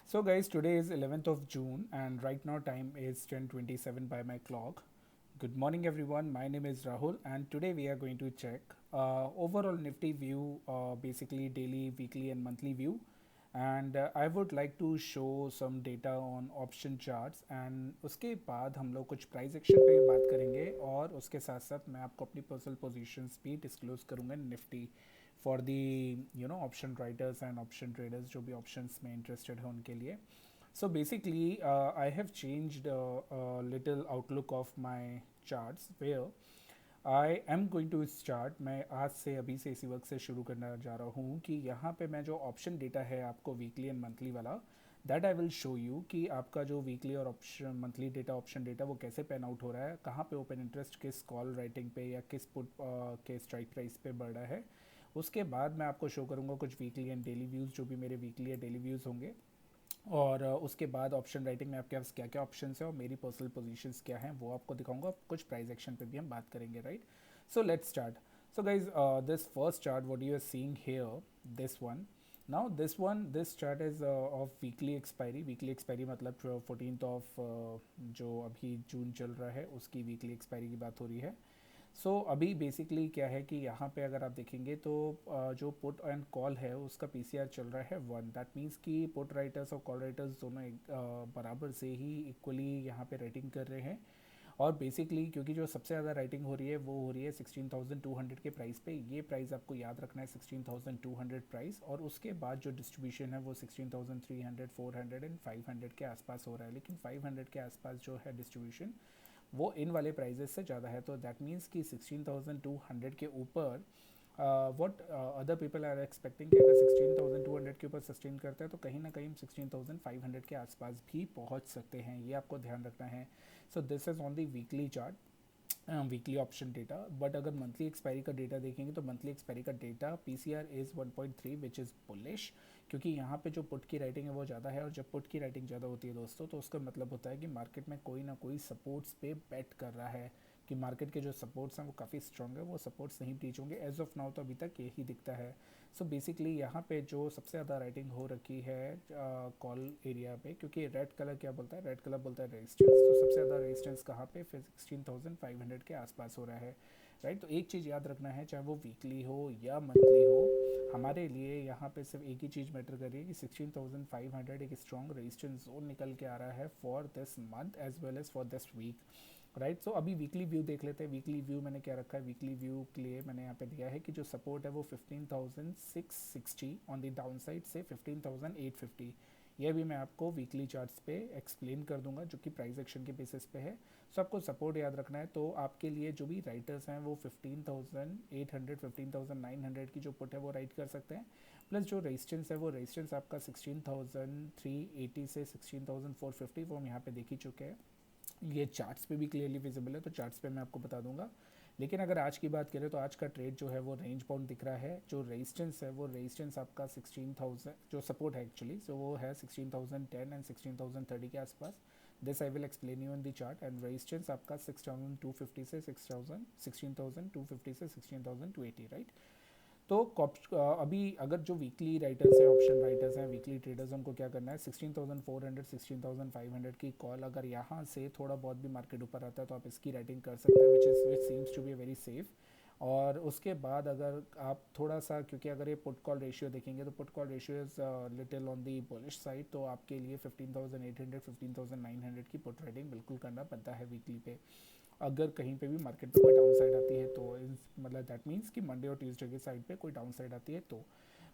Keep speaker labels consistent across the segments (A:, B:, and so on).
A: So guys, today is 11th of June and right now time is 10:27 by my clock. Good morning everyone. My name is Rahul and today we are going to check overall Nifty view, basically daily, weekly and monthly view. And I would like to show some data on option charts and उसके बाद हम लोग कुछ price action पे भी बात करेंगे और उसके साथ साथ मैं आपको अपनी पर्सनल पोजीशंस भी डिस्क्लोज करूँगा Nifty for the option writers and option traders जो भी ऑप्शंस में इंटरेस्टेड है उनके लिए. So basically, I have changed a little outlook of my charts where I am going to start. मैं आज से अभी से इसी वक्त से शुरू करना जा रहा हूँ कि यहाँ पे मैं जो ऑप्शन डेटा है आपको वीकली एंड मंथली वाला that I will show you कि आपका जो वीकली और option monthly data option data वो कैसे पैन आउट हो रहा है, कहाँ पे ओपन इंटरेस्ट किस कॉल राइटिंग पे या किस पुट के स्ट्राइक प्राइस पे बढ़ रहा है. उसके बाद मैं आपको शो करूँगा कुछ वीकली एंड डेली व्यूज़ जो भी मेरे वीकली या डेली व्यूज़ होंगे. और उसके बाद ऑप्शन राइटिंग में आपके पास क्या क्या ऑप्शन है और मेरी पर्सनल पोजीशंस क्या हैं वो आपको दिखाऊंगा. कुछ प्राइस एक्शन पे भी हम बात करेंगे, right. So let's start. So guys, this first chart what you are seeing here, this one. Now this chart is of weekly expiry मतलब 14th ऑफ जो अभी जून चल रहा है उसकी वीकली एक्सपायरी की बात हो रही है. अभी बेसिकली क्या है कि यहाँ पे अगर आप देखेंगे तो जो पुट एंड कॉल है उसका पीसीआर चल रहा है 1. दैट मीन्स कि पुट राइटर्स और कॉल राइटर्स दोनों बराबर से ही इक्वली यहाँ पे राइटिंग कर रहे हैं. और बेसिकली क्योंकि जो सबसे ज़्यादा राइटिंग हो रही है वो हो रही है 16,200 के प्राइस पे. ये प्राइस आपको याद रखना है, 16,200 प्राइस. और उसके बाद जो डिस्ट्रीब्यूशन है वो 16,300, 400 एंड 500 के आसपास हो रहा है. लेकिन 500 के आसपास जो है डिस्ट्रीब्यूशन वो इन वाले प्राइजेस से ज़्यादा है. तो दैट मीन्स कि 16,200 के ऊपर what other people are expecting कि अगर 16,200 के ऊपर सस्टेन करता है तो कहीं ना कहीं 16,500 के आसपास भी पहुंच सकते हैं. ये आपको ध्यान रखना है. So this is on the weekly chart, weekly option data. But अगर मंथली एक्सपायरी का डेटा देखेंगे तो मंथली एक्सपायरी का data PCR is 1.3 which is bullish. क्योंकि यहाँ पे जो पुट की राइटिंग है वो ज़्यादा है और जब पुट की राइटिंग ज़्यादा होती है दोस्तों तो उसका मतलब होता है कि मार्केट में कोई ना कोई सपोर्ट्स पे बेट कर रहा है कि मार्केट के जो सपोर्ट्स हैं वो काफ़ी स्ट्रॉन्ग है, वो सपोर्ट्स नहीं ब्रीच होंगे. एज ऑफ नाउ तो अभी तक यही दिखता है. बेसिकली यहाँ पे जो सबसे ज़्यादा राइटिंग हो रखी है कॉल एरिया पे, क्योंकि रेड कलर क्या बोलता है, रेड कलर बोलता है रेजिस्टेंस. तो सबसे ज़्यादा रेजिस्टेंस कहाँ पे, फिर 16,500 के आसपास हो रहा है, राइट. तो एक चीज़ याद रखना है, चाहे वो वीकली हो या मंथली हो, हमारे लिए यहाँ पे सिर्फ एक ही चीज़ मैटर कर रही है कि 16,500 एक स्ट्रॉन्ग रेजिस्टेंस जोन निकल के आ रहा है for this month as well as for this week, right. अभी वीकली व्यू देख लेते हैं. वीकली व्यू मैंने क्या रखा है, वीकली व्यू के लिए मैंने यहाँ पे दिया है कि जो सपोर्ट है वो 15,660 ऑन द डाउन साइड से 15,850. यह भी मैं आपको वीकली चार्ट्स पे एक्सप्लेन कर दूंगा जो कि प्राइस एक्शन के बेसिस पे है. आपको सपोर्ट याद रखना है. तो आपके लिए जो भी राइटर्स हैं वो 15,800 15,900 की जो पुट है वो राइट कर सकते हैं. प्लस जो रेजिस्टेंस है वो रेजिस्टेंस आपका 16,380 से 16,450 वो हम यहाँ पे देख ही चुके हैं. ये चार्ट्स पे भी क्लियरली विजिबल है तो चार्ट्स पे मैं आपको बता दूंगा. लेकिन अगर आज की बात करें तो आज का ट्रेड जो है वो रेंज बाउंड दिख रहा है. जो रेजिस्टेंस है वो रेजिस्टेंस आपका 16,000, जो सपोर्ट है एक्चुअली सो वो है 16,010 एंड 16,030 के आसपास. This I will explain you in the chart. And resistance आपका 6,250 से 6,000, 16,250 से 16,280, राइट. अभी अगर जो वीकली राइटर्स है, ऑप्शन राइटर्स हैं, वीकली ट्रेडर्स, उनको क्या करना है, 16,400 16,500 की कॉल अगर यहाँ से थोड़ा बहुत भी मार्केट ऊपर आता है तो आप इसकी राइटिंग कर सकते हैं which seems to be very safe. और उसके बाद अगर आप थोड़ा सा, क्योंकि अगर ये पुट कॉल रेशियो देखेंगे तो put call ratio is little on the bullish side, तो आपके लिए 15,800 15,900 की पुट राइटिंग बिल्कुल करना बनता है वीकली पे. अगर कहीं पे भी मार्केट पे कोई डाउन साइड आती है तो मतलब दैट मीन्स कि मंडे और ट्यूसडे के साइड पे कोई डाउन साइड आती है तो.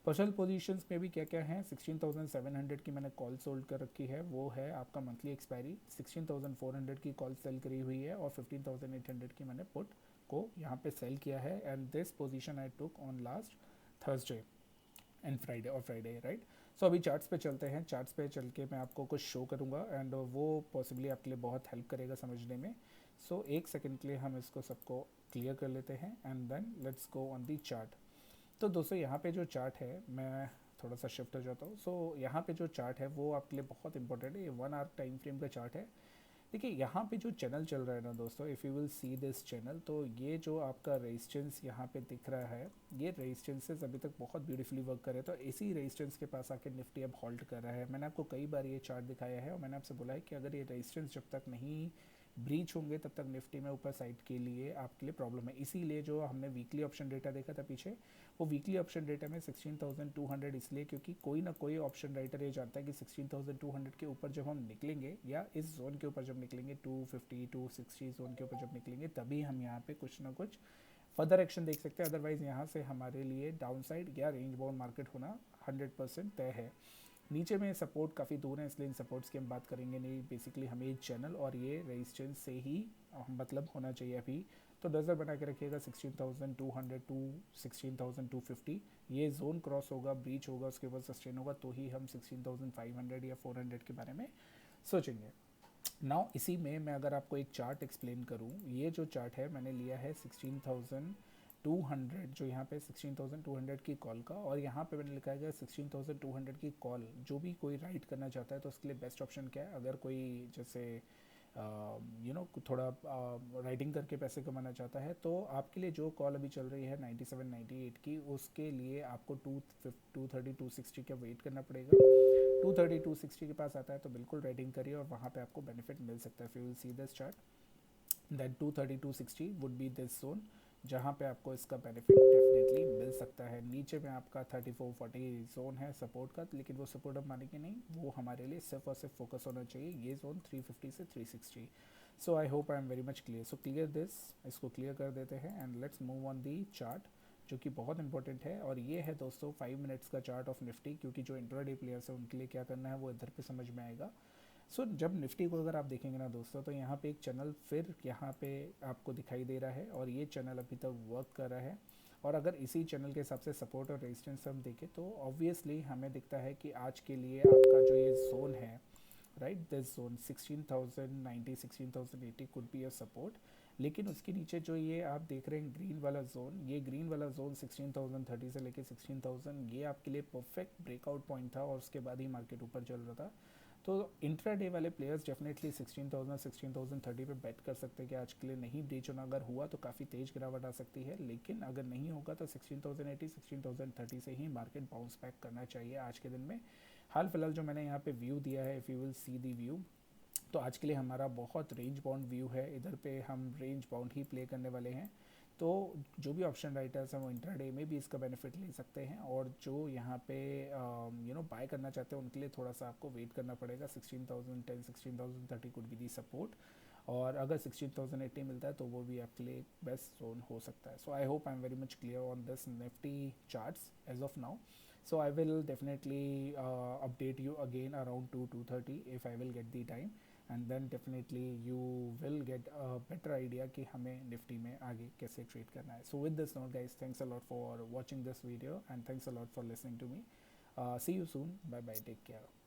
A: पर्सनल पोजीशंस में भी क्या क्या है, 16,700 की मैंने कॉल सोल्ड कर रखी है, वो है आपका मंथली एक्सपायरी. 16,400 की कॉल सेल करी हुई है और 15,800 की मैंने पुट को यहाँ पे सेल किया है. And this position I took on last Thursday and Friday और फ्राइडे, राइट. अभी चार्ट्स पे चलते हैं. चार्ट्स पे चल के मैं आपको कुछ शो करूँगा एंड वो पॉसिबली आपके लिए बहुत हेल्प करेगा समझने में. एक सेकंड के लिए हम इसको सबको क्लियर कर लेते हैं and then let's go on the chart. तो दोस्तों यहाँ पे जो चार्ट है, मैं थोड़ा सा शिफ्ट हो जाता हूँ. यहाँ पे जो चार्ट है वो आपके लिए बहुत इंपॉर्टेंट है. ये 1 आवर टाइम फ्रेम का चार्ट है. देखिए यहाँ पे जो चैनल चल रहा है ना दोस्तों, if you will see this channel, तो ये जो आपका रेजिस्टेंस यहाँ पे दिख रहा है, ये रेजिस्टेंसेस अभी तक बहुत ब्यूटीफुली वर्क कर रहे हैं। तो इसी रेजिस्टेंस के पास आके निफ्टी अब हॉल्ट कर रहा है। मैंने आपको कई बार ये चार्ट दिखाया है और मैंने आपसे बोला है कि अगर ये रेजिस्टेंस जब तक नहीं ब्रीच होंगे तब तक निफ्टी में ऊपर साइड के लिए आपके लिए प्रॉब्लम है। इसीलिए जो हमने वीकली ऑप्शन डेटा देखा था पीछे, वो वीकली ऑप्शन डेटा में 16,200 इसलिए क्योंकि कोई ना कोई ऑप्शन राइटर ये जानता है कि 16,200 के ऊपर जब हम निकलेंगे या इस जोन के ऊपर जब निकलेंगे 250 260 जोन के ऊपर जब निकलेंगे, तभी हम यहाँ पे कुछ ना कुछ फर्दर एक्शन देख सकते हैं। अदरवाइज यहाँ से हमारे लिए डाउन साइड या रेंज बाउंड मार्केट होना 100% तय है। नीचे में सपोर्ट काफ़ी दूर है, इसलिए इन सपोर्ट्स की हम बात करेंगे नहीं। बेसिकली हमें ये चैनल और ये रेजिस्टेंस से ही मतलब होना चाहिए अभी। तो नज़र बना के रखिएगा 16,200 टू 16,250, ये जोन क्रॉस होगा, ब्रीच होगा, उसके बाद सस्टेन होगा, तो ही हम 16,500 या 400 के बारे में सोचेंगे। नाउ इसी में मैं अगर आपको एक चार्ट एक्सप्लेन करूं, ये जो चार्ट है मैंने लिया है 16,200, जो यहाँ पे 16,200 की कॉल का, और यहाँ पे मैंने लिखा है 16,200 की कॉल जो भी कोई राइट करना चाहता है तो उसके लिए बेस्ट ऑप्शन क्या है। अगर कोई जैसे थोड़ा राइटिंग करके पैसे कमाना चाहता है, तो आपके लिए जो कॉल अभी चल रही है 97 98 की, उसके लिए आपको 230 260 का वेट करना पड़ेगा। 230 260 के पास आता है तो बिल्कुल राइटिंग करिए और वहाँ पे आपको बेनिफिट मिल सकता है। If you will see this chart, then 230 260 would be this zone, जहाँ पे आपको इसका बेनिफिट डेफिनेटली मिल सकता है। नीचे में आपका 3440 जोन है सपोर्ट का, लेकिन वो सपोर्ट हम मानेंगे नहीं, वो हमारे लिए सिर्फ और सिर्फ फोकस होना चाहिए ये जोन 350 से 360। So I hope I am very much clear. So clear this, इसको क्लियर कर देते हैं and let's move on the chart, जो कि बहुत इंपॉर्टेंट है। और ये है दोस्तों 5 मिनट्स का चार्ट ऑफ निफ्टी, क्योंकि जो इंट्राडे प्लेयर्स है उनके लिए क्या करना है वो इधर पे समझ में आएगा। जब निफ्टी को अगर आप देखेंगे ना दोस्तों, तो यहाँ पे एक चैनल फिर यहाँ पे आपको दिखाई दे रहा है और ये चैनल अभी तक वर्क कर रहा है। और अगर इसी चैनल के हिसाब से सपोर्ट और रेजिस्टेंस हम देखें तो ऑब्वियसली हमें दिखता है कि आज के लिए आपका जो ये जोन है, right, this zone 16,090 16,080 could be a support. लेकिन उसके नीचे जो ये आप देख रहे हैं ग्रीन वाला जोन, ये ग्रीन वाला जोन 16,030 से लेके 16,000, ये आपके लिए परफेक्ट ब्रेकआउट पॉइंट था और उसके बाद ही मार्केट ऊपर चल रहा था। तो इंट्राडे वाले प्लेयर्स डेफिनेटली 16,000 16,030 पे बेट कर सकते हैं कि आज के लिए नहीं ब्रीच होना। अगर हुआ तो काफ़ी तेज गिरावट आ सकती है, लेकिन अगर नहीं होगा तो 16,080 16,030 से ही मार्केट बाउंस बैक करना चाहिए आज के दिन में। हाल फिलहाल जो मैंने यहाँ पे व्यू दिया है, if you will C the view, तो आज के लिए हमारा बहुत रेंज बाउंड व्यू है। इधर पे हम रेंज बाउंड ही प्ले करने वाले हैं। तो जो भी ऑप्शन राइटर्स हैं वो इंट्राडे में भी इसका बेनिफिट ले सकते हैं, और जो यहाँ पे बाय करना चाहते हैं उनके लिए थोड़ा सा आपको वेट करना पड़ेगा। 16,010 16,030 कुड बी दी सपोर्ट, और अगर 16,080 मिलता है तो वो भी आपके लिए एक बेस्ट जोन हो सकता है। So I hope I am very much clear on this Nifty charts as of now. So I will definitely update you again around 2:30 if I will get the time, and then definitely you will get a better idea कि हमें Nifty में आगे कैसे trade करना है। So with this note guys, thanks a lot for watching this video and thanks a lot for listening to me. See you soon. Bye bye. Take care.